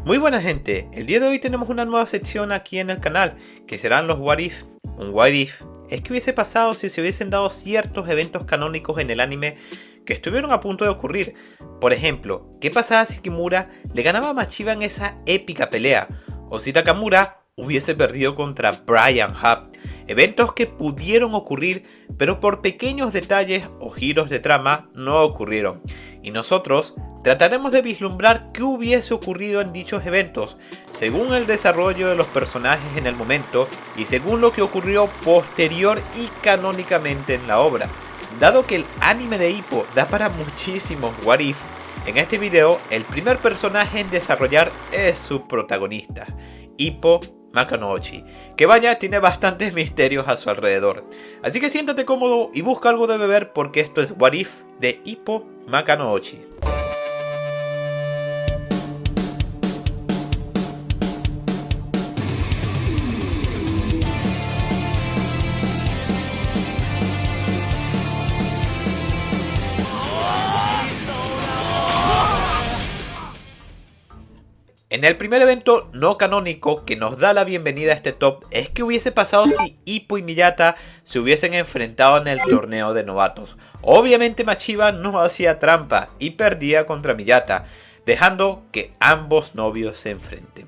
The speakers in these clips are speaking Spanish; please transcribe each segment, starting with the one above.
Muy buena gente, el día de hoy tenemos una nueva sección aquí en el canal, que serán los What If. Un What If es que hubiese pasado si se hubiesen dado ciertos eventos canónicos en el anime que estuvieron a punto de ocurrir. Por ejemplo, ¿qué pasaba si Kimura le ganaba a Machiba en esa épica pelea? O si Takamura hubiese perdido contra Brian Hub. Eventos que pudieron ocurrir, pero por pequeños detalles o giros de trama no ocurrieron. Y nosotros trataremos de vislumbrar qué hubiese ocurrido en dichos eventos, según el desarrollo de los personajes en el momento y según lo que ocurrió posterior y canónicamente en la obra. Dado que el anime de Hippo da para muchísimos What If, en este video el primer personaje en desarrollar es su protagonista, Hippo Makanouchi, que vaya, tiene bastantes misterios a su alrededor. Así que siéntate cómodo y busca algo de beber porque esto es What If de Hippo Makanouchi. En el primer evento no canónico que nos da la bienvenida a este top es que hubiese pasado si Hippo y Miyata se hubiesen enfrentado en el torneo de novatos. Obviamente Machiba no hacía trampa y perdía contra Miyata, dejando que ambos novios se enfrenten.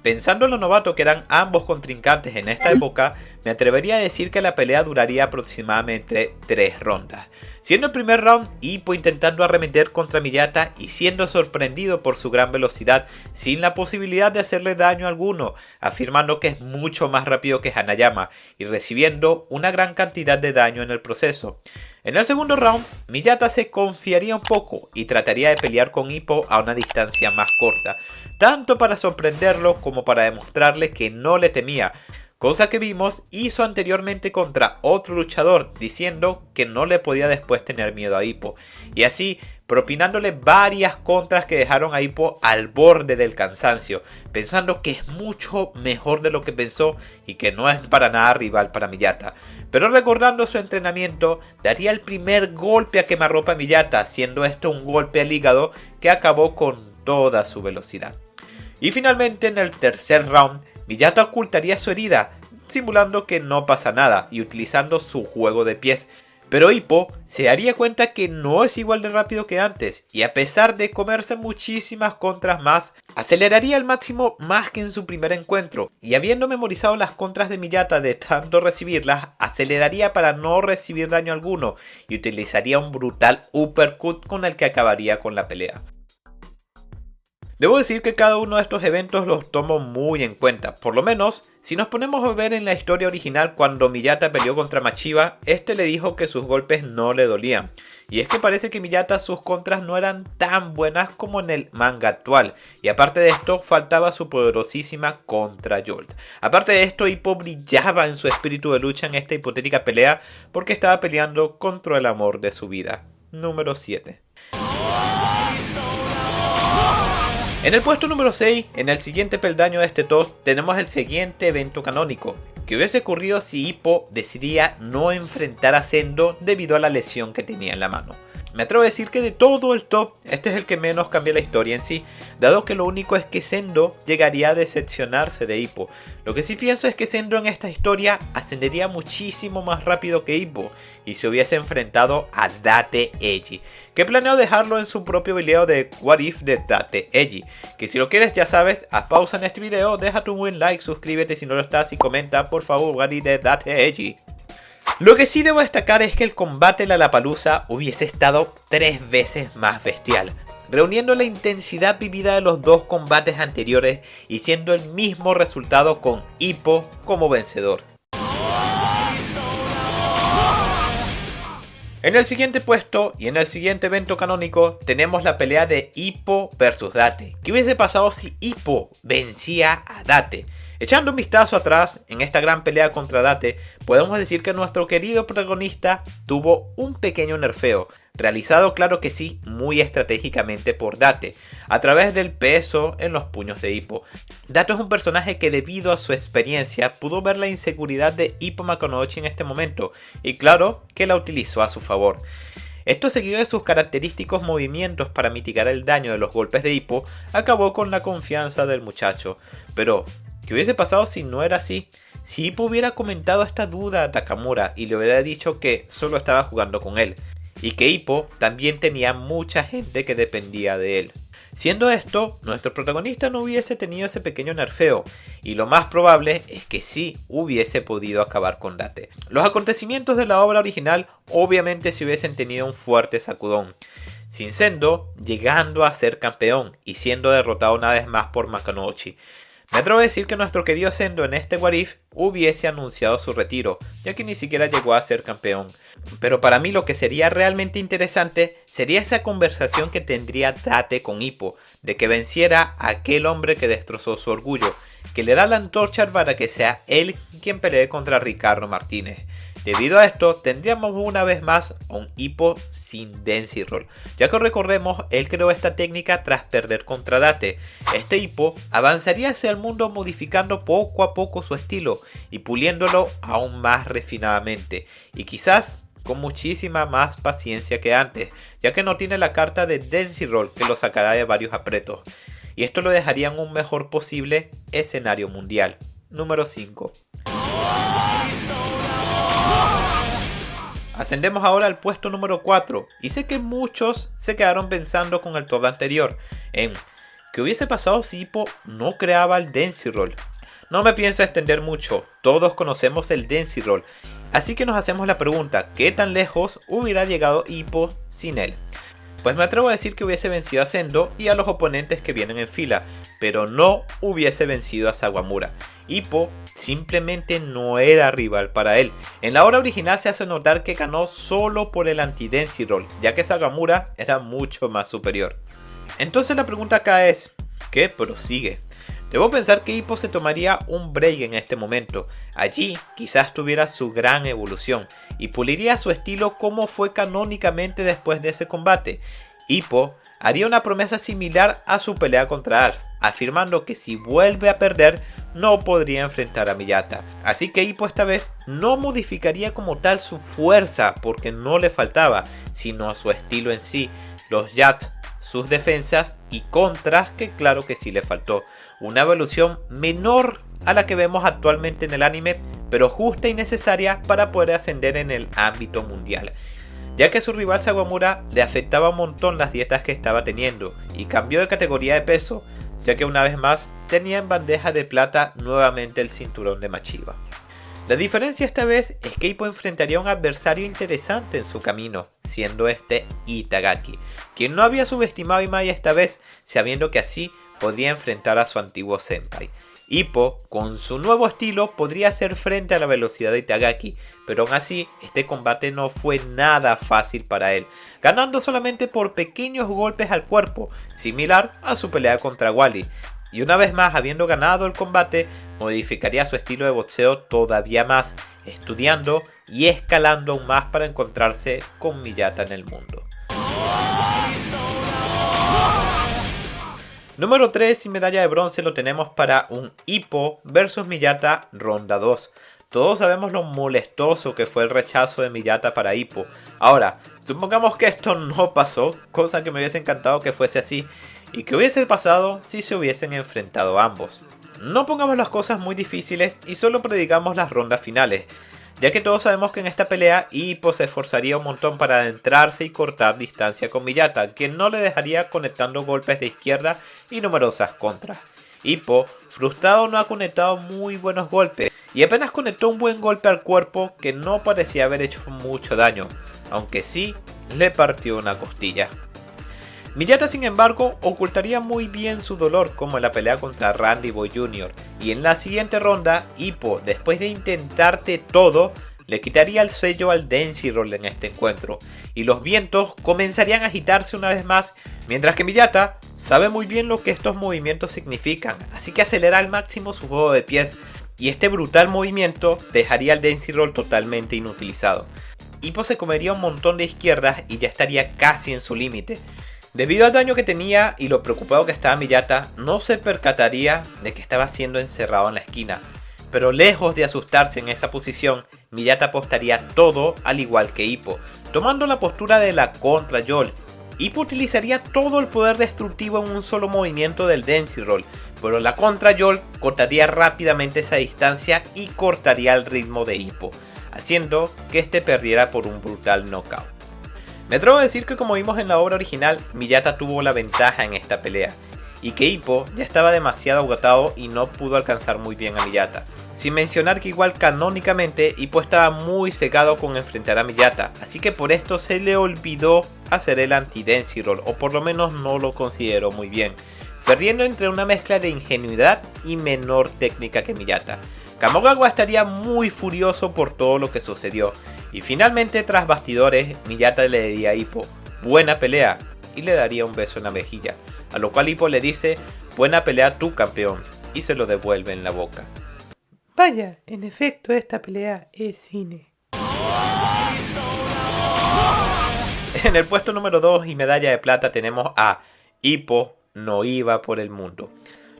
Pensando en lo novato que eran ambos contrincantes en esta época, me atrevería a decir que la pelea duraría aproximadamente 3 rondas. Siendo el primer round Hippo intentando arremeter contra Miyata y siendo sorprendido por su gran velocidad sin la posibilidad de hacerle daño alguno, afirmando que es mucho más rápido que Hanayama y recibiendo una gran cantidad de daño en el proceso. En el segundo round, Miyata se confiaría un poco y trataría de pelear con Hippo a una distancia más corta, tanto para sorprenderlo como para demostrarle que no le temía, cosa que vimos hizo anteriormente contra otro luchador, diciendo que no le podía después tener miedo a Hippo, y así propinándole varias contras que dejaron a Hippo al borde del cansancio, pensando que es mucho mejor de lo que pensó y que no es para nada rival para Miyata. Pero recordando su entrenamiento, daría el primer golpe a quemarropa a Miyata, siendo esto un golpe al hígado que acabó con toda su velocidad. Y finalmente en el tercer round, Miyata ocultaría su herida, simulando que no pasa nada y utilizando su juego de pies. Pero Hippo se daría cuenta que no es igual de rápido que antes y a pesar de comerse muchísimas contras más, aceleraría al máximo más que en su primer encuentro y habiendo memorizado las contras de Miyata de tanto recibirlas, aceleraría para no recibir daño alguno y utilizaría un brutal uppercut con el que acabaría con la pelea. Debo decir que cada uno de estos eventos los tomo muy en cuenta, por lo menos si nos ponemos a ver en la historia original cuando Miyata peleó contra Machiba, este le dijo que sus golpes no le dolían. Y es que parece que Miyata sus contras no eran tan buenas como en el manga actual, y aparte de esto faltaba su poderosísima contra Jolt. Aparte de esto, Hippo brillaba en su espíritu de lucha en esta hipotética pelea porque estaba peleando contra el amor de su vida. Número 7. En el puesto número 6, en el siguiente peldaño de este top, tenemos el siguiente evento canónico, que hubiese ocurrido si Hippo decidía no enfrentar a Sendo debido a la lesión que tenía en la mano. Me atrevo a decir que de todo el top, este es el que menos cambia la historia en sí, dado que lo único es que Sendo llegaría a decepcionarse de Hippo. Lo que sí pienso es que Sendo en esta historia ascendería muchísimo más rápido que Hippo y se hubiese enfrentado a Date Eiji, que planeo dejarlo en su propio video de What If de Date Eiji, que si lo quieres ya sabes, haz pausa en este video, déjate un buen like, suscríbete si no lo estás y comenta por favor What If de Date Eiji. Lo que sí debo destacar es que el combate en Lollapalooza hubiese estado 3 veces más bestial, reuniendo la intensidad vivida de los dos combates anteriores y siendo el mismo resultado con Hippo como vencedor. En el siguiente puesto y en el siguiente evento canónico tenemos la pelea de Hippo vs Date. ¿Qué hubiese pasado si Hippo vencía a Date? Echando un vistazo atrás en esta gran pelea contra Date, podemos decir que nuestro querido protagonista tuvo un pequeño nerfeo, realizado claro que sí, muy estratégicamente por Date, a través del peso en los puños de Hippo. Date es un personaje que debido a su experiencia pudo ver la inseguridad de Hippo Makanouchi en este momento, y claro que la utilizó a su favor. Esto, seguido de sus característicos movimientos para mitigar el daño de los golpes de Hippo, acabó con la confianza del muchacho. Pero, ¿qué hubiese pasado si no era así? Si Hippo hubiera comentado esta duda a Takamura y le hubiera dicho que solo estaba jugando con él, y que Hippo también tenía mucha gente que dependía de él. Siendo esto, nuestro protagonista no hubiese tenido ese pequeño nerfeo, y lo más probable es que sí hubiese podido acabar con Date. Los acontecimientos de la obra original obviamente se hubiesen tenido un fuerte sacudón, sin Sendo llegando a ser campeón y siendo derrotado una vez más por Makanouchi. Me atrevo a decir que nuestro querido Sendo en este What If hubiese anunciado su retiro, ya que ni siquiera llegó a ser campeón. Pero para mí lo que sería realmente interesante sería esa conversación que tendría Date con Hippo, de que venciera a aquel hombre que destrozó su orgullo, que le da la antorcha para que sea él quien pelee contra Ricardo Martínez. Debido a esto, tendríamos una vez más a un Hippo sin Density Roll, ya que recordemos, él creó esta técnica tras perder contra Date. Este Hippo avanzaría hacia el mundo modificando poco a poco su estilo y puliéndolo aún más refinadamente, y quizás con muchísima más paciencia que antes, ya que no tiene la carta de Density Roll que lo sacará de varios apretos, y esto lo dejaría en un mejor posible escenario mundial. Número 5. Ascendemos ahora al puesto número 4, y sé que muchos se quedaron pensando con el top anterior en ¿qué hubiese pasado si Hippo no creaba el Density Roll? No me pienso extender mucho, todos conocemos el Density Roll, así que nos hacemos la pregunta, ¿qué tan lejos hubiera llegado Hippo sin él? Pues me atrevo a decir que hubiese vencido a Sendo y a los oponentes que vienen en fila, pero no hubiese vencido a Sawamura. Hippo simplemente no era rival para él. En la obra original se hace notar que ganó solo por el anti-Density Roll, ya que Sawamura era mucho más superior. Entonces la pregunta acá es, ¿qué prosigue? Debo pensar que Hippo se tomaría un break en este momento. Allí quizás tuviera su gran evolución y puliría su estilo como fue canónicamente después de ese combate. Hippo haría una promesa similar a su pelea contra Alf, afirmando que si vuelve a perder no podría enfrentar a Miyata. Así que Hippo esta vez no modificaría como tal su fuerza porque no le faltaba, sino a su estilo en sí, los jabs, sus defensas y contras que claro que sí le faltó. Una evolución menor a la que vemos actualmente en el anime, pero justa y necesaria para poder ascender en el ámbito mundial, ya que a su rival Sawamura le afectaba un montón las dietas que estaba teniendo y cambió de categoría de peso, ya que una vez más tenía en bandeja de plata nuevamente el cinturón de Machiba. La diferencia esta vez es que Hippo enfrentaría a un adversario interesante en su camino, siendo este Itagaki, quien no había subestimado a Imai esta vez, sabiendo que así podría enfrentar a su antiguo senpai. Hippo, con su nuevo estilo, podría hacer frente a la velocidad de Itagaki, pero aún así, este combate no fue nada fácil para él, ganando solamente por pequeños golpes al cuerpo, similar a su pelea contra Wally. Y una vez más, habiendo ganado el combate, modificaría su estilo de boxeo todavía más, estudiando y escalando aún más para encontrarse con Miyata en el mundo. Número 3 y medalla de bronce lo tenemos para un Hippo vs Miyata ronda 2. Todos sabemos lo molestoso que fue el rechazo de Miyata para Hippo. Ahora, supongamos que esto no pasó, cosa que me hubiese encantado que fuese así. ¿Y qué hubiese pasado si se hubiesen enfrentado ambos? No pongamos las cosas muy difíciles y solo predicamos las rondas finales, ya que todos sabemos que en esta pelea Hippo se esforzaría un montón para adentrarse y cortar distancia con Miyata, quien no le dejaría conectando golpes de izquierda y numerosas contras. Hippo, frustrado, no ha conectado muy buenos golpes y apenas conectó un buen golpe al cuerpo que no parecía haber hecho mucho daño, aunque sí le partió una costilla. Miyata, sin embargo, ocultaría muy bien su dolor, como en la pelea contra Randy Boy Jr. Y en la siguiente ronda, Hippo, después de intentarte todo, le quitaría el sello al Density Roll en este encuentro. Y los vientos comenzarían a agitarse una vez más, mientras que Miyata sabe muy bien lo que estos movimientos significan, así que acelera al máximo su juego de pies. Y este brutal movimiento dejaría el Density Roll totalmente inutilizado. Hippo se comería un montón de izquierdas y ya estaría casi en su límite. Debido al daño que tenía y lo preocupado que estaba Miyata, no se percataría de que estaba siendo encerrado en la esquina. Pero lejos de asustarse en esa posición, Miyata apostaría todo al igual que Hippo. tomando la postura de la contra Yol. Hippo utilizaría todo el poder destructivo en un solo movimiento del Density Roll, pero la contra Yol cortaría rápidamente esa distancia y cortaría el ritmo de Hippo, haciendo que este perdiera por un brutal knockout. Me atrevo a decir que, como vimos en la obra original, Miyata tuvo la ventaja en esta pelea, y que Hippo ya estaba demasiado agotado y no pudo alcanzar muy bien a Miyata. Sin mencionar que igual canónicamente Hippo estaba muy cegado con enfrentar a Miyata, así que por esto se le olvidó hacer el anti-Density Roll, o por lo menos no lo consideró muy bien, perdiendo entre una mezcla de ingenuidad y menor técnica que Miyata. Kamogawa estaría muy furioso por todo lo que sucedió, y finalmente tras bastidores Miyata le diría a Hippo: buena pelea, y le daría un beso en la mejilla, a lo cual Hippo le dice: buena pelea tú, campeón, y se lo devuelve en la boca. Vaya, en efecto esta pelea es cine. En el puesto número 2 y medalla de plata tenemos a Hippo no iba por el mundo.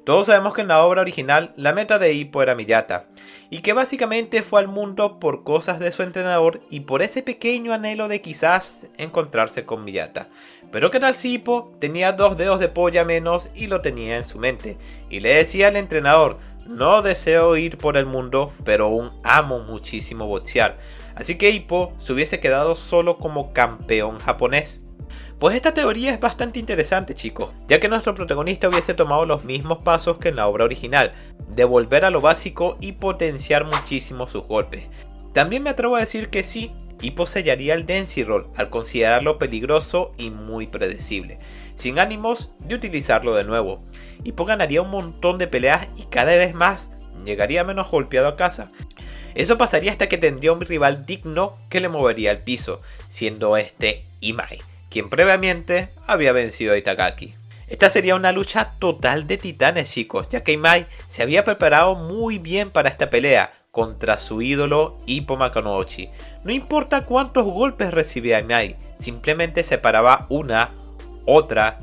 Todos sabemos que en la obra original la meta de Hippo era Miyata, y que básicamente fue al mundo por cosas de su entrenador y por ese pequeño anhelo de quizás encontrarse con Miyata. Pero qué tal si Hippo tenía 2 dedos de polla menos y lo tenía en su mente, y le decía al entrenador: no deseo ir por el mundo, pero aún amo muchísimo boxear. Así que Hippo se hubiese quedado solo como campeón japonés. Pues esta teoría es bastante interesante, chicos, ya que nuestro protagonista hubiese tomado los mismos pasos que en la obra original, de volver a lo básico y potenciar muchísimo sus golpes. También me atrevo a decir que sí, Hippo sellaría el Density Roll al considerarlo peligroso y muy predecible, sin ánimos de utilizarlo de nuevo. Hippo ganaría un montón de peleas y cada vez más llegaría menos golpeado a casa. Eso pasaría hasta que tendría un rival digno que le movería al piso, siendo este Imai, quien previamente había vencido a Itagaki. Esta sería una lucha total de titanes, chicos, ya que Imai se había preparado muy bien para esta pelea contra su ídolo Hippo Makanouchi. No importa cuántos golpes recibía Imai, simplemente se paraba una, otra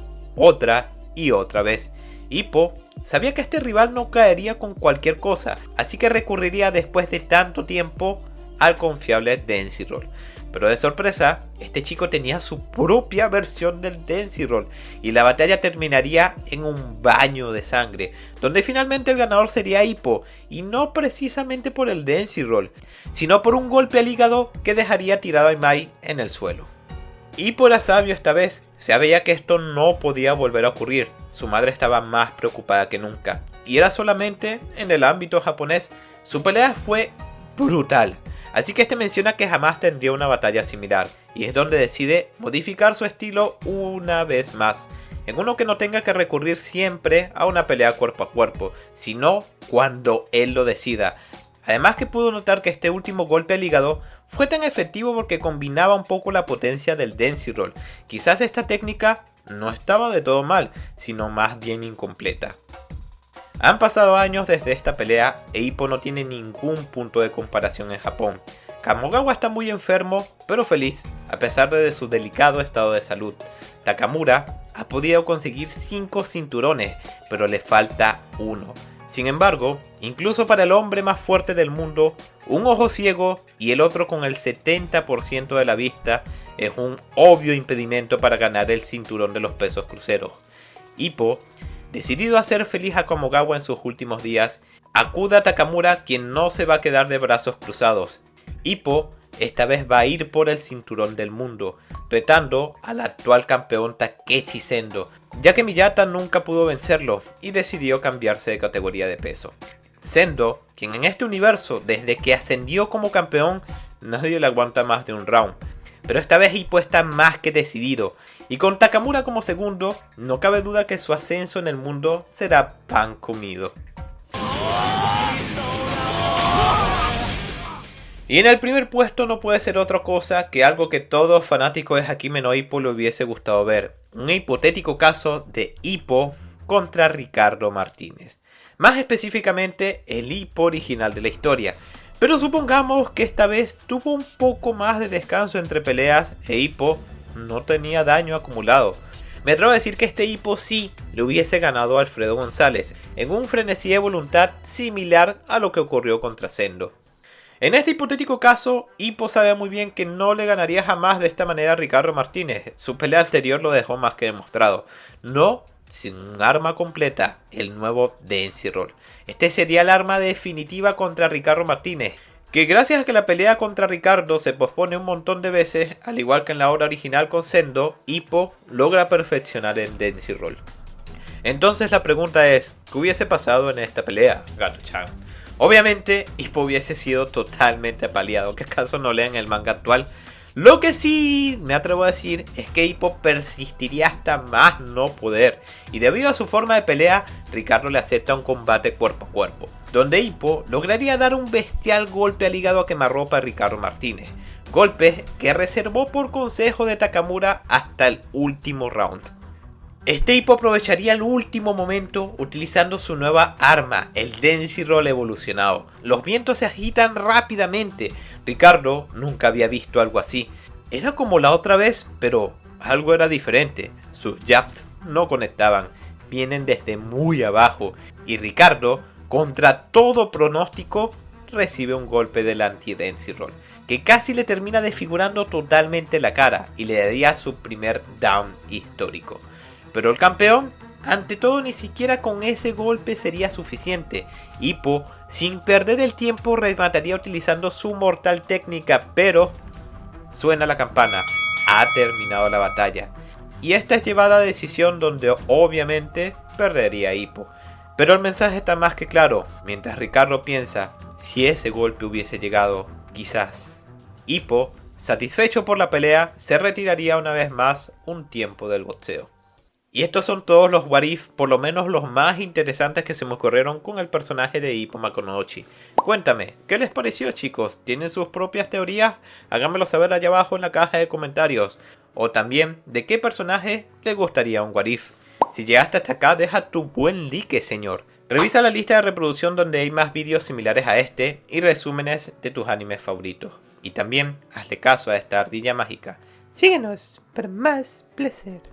y otra vez. Hippo sabía que este rival no caería con cualquier cosa, así que recurriría después de tanto tiempo al confiable Density Roll. Pero de sorpresa, este chico tenía su propia versión del Density Roll y la batalla terminaría en un baño de sangre, donde finalmente el ganador sería Hippo, y no precisamente por el Density Roll, sino por un golpe al hígado que dejaría tirado a Imai en el suelo. Hippo era sabio esta vez, sabía que esto no podía volver a ocurrir, su madre estaba más preocupada que nunca, y era solamente en el ámbito japonés. Su pelea fue brutal, así que este menciona que jamás tendría una batalla similar, y es donde decide modificar su estilo una vez más, en uno que no tenga que recurrir siempre a una pelea cuerpo a cuerpo, sino cuando él lo decida. Además que pudo notar que este último golpe al hígado fue tan efectivo porque combinaba un poco la potencia del Density Roll. Quizás esta técnica no estaba de todo mal, sino más bien incompleta. Han pasado años desde esta pelea e Hippo no tiene ningún punto de comparación en Japón. Kamogawa está muy enfermo, pero feliz, a pesar de su delicado estado de salud. Takamura ha podido conseguir 5 cinturones, pero le falta uno. Sin embargo, incluso para el hombre más fuerte del mundo, un ojo ciego y el otro con el 70% de la vista es un obvio impedimento para ganar el cinturón de los pesos cruceros. Hippo, decidido a hacer feliz a Kamogawa en sus últimos días, acude a Takamura, quien no se va a quedar de brazos cruzados. Hippo esta vez va a ir por el cinturón del mundo, retando al actual campeón Takeshi Sendo, ya que Miyata nunca pudo vencerlo y decidió cambiarse de categoría de peso. Sendo, quien en este universo desde que ascendió como campeón nadie le aguanta más de un round, pero esta vez Hippo está más que decidido, y con Takamura como segundo no cabe duda que su ascenso en el mundo será pan comido. Y en el primer puesto no puede ser otra cosa que algo que todo fanático de Hajime no Ippo le hubiese gustado ver. Un hipotético caso de Ippo contra Ricardo Martínez. Más específicamente el Ippo original de la historia. Pero supongamos que esta vez tuvo un poco más de descanso entre peleas e Ippo no tenía daño acumulado. Me atrevo a decir que este Ippo sí le hubiese ganado a Alfredo González en un frenesí de voluntad similar a lo que ocurrió contra Sendo. En este hipotético caso, Hippo sabe muy bien que no le ganaría jamás de esta manera a Ricardo Martínez. Su pelea anterior lo dejó más que demostrado. No sin un arma completa, el nuevo Densy Roll. Este sería el arma definitiva contra Ricardo Martínez, que gracias a que la pelea contra Ricardo se pospone un montón de veces, al igual que en la obra original con Sendo, Hippo logra perfeccionar el Densy Roll. Entonces la pregunta es, ¿qué hubiese pasado en esta pelea, Gato-chan? Obviamente, Hippo hubiese sido totalmente apaleado, que acaso no lean el manga actual. Lo que sí me atrevo a decir es que Hippo persistiría hasta más no poder, y debido a su forma de pelea, Ricardo le acepta un combate cuerpo a cuerpo, donde Hippo lograría dar un bestial golpe al hígado a quemarropa a Ricardo Martínez, golpe que reservó por consejo de Takamura hasta el último round. Este Hippo aprovecharía el último momento utilizando su nueva arma, el Densy Roll evolucionado. Los vientos se agitan rápidamente. Ricardo nunca había visto algo así. Era como la otra vez, pero algo era diferente. Sus jabs no conectaban, vienen desde muy abajo. Y Ricardo, contra todo pronóstico, recibe un golpe del anti-Densy Roll, que casi le termina desfigurando totalmente la cara y le daría su primer down histórico. Pero el campeón, ante todo, ni siquiera con ese golpe sería suficiente. Hippo, sin perder el tiempo, remataría utilizando su mortal técnica, pero suena la campana. Ha terminado la batalla. Y esta es llevada a decisión donde obviamente perdería Hippo. Pero el mensaje está más que claro. Mientras Ricardo piensa, si ese golpe hubiese llegado, quizás. Hippo, satisfecho por la pelea, se retiraría una vez más un tiempo del boxeo. Y estos son todos los what if, por lo menos los más interesantes que se me ocurrieron con el personaje de Hippo Makunouchi. Cuéntame, ¿qué les pareció, chicos? ¿Tienen sus propias teorías? Háganmelo saber allá abajo en la caja de comentarios. O también, ¿de qué personaje les gustaría un what if? Si llegaste hasta acá, deja tu buen like, señor. Revisa la lista de reproducción donde hay más vídeos similares a este y resúmenes de tus animes favoritos. Y también, hazle caso a esta ardilla mágica. Síguenos para más placer.